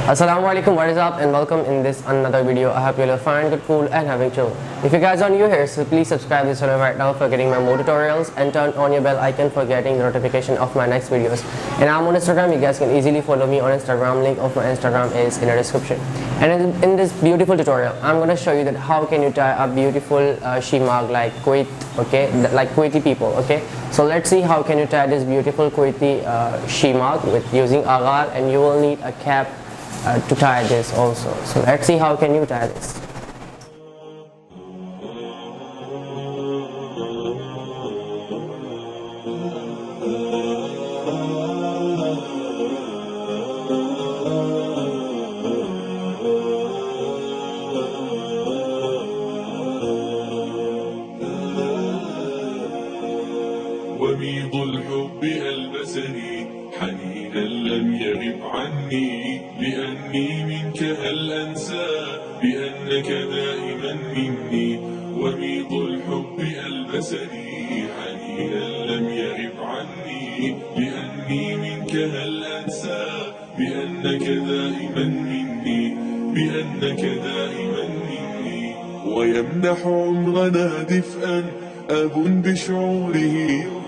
Assalamu Alaikum, what is up, and welcome in this another video. I hope you're all fine, good, cool, and having chill. If you guys are new here, so please subscribe this channel right now for getting my more tutorials, and turn on your bell icon for getting the notification of my next videos. And I'm on Instagram. You guys can easily follow me on Instagram. Link of my Instagram is in the description. And in this beautiful tutorial, I'm going to show you that how can you tie a beautiful Shemagh like Kuwait, okay, like Kuwaiti people, okay. So let's see how can you tie this beautiful Kuwaiti Shemagh with using Agal, and you will need a cap to tie this also. So let's see how can you tie this. وميض الحب ألبسني حنينا لم يغب عني لأني منك هل أنسى بأنك دائما مني وميض الحب ألبسني حنينا لم يغب عني لأني منك هل أنسى بأنك دائما مني بأنك دائما مني ويمنح عمرنا دفئا أب بشعوره يغني.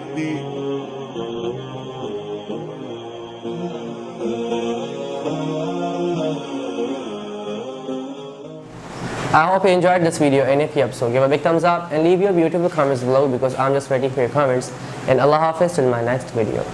I hope you enjoyed this video, and if you have so, give a big thumbs up and leave your beautiful comments below because I'm just waiting for your comments. And Allah Hafiz till my next video.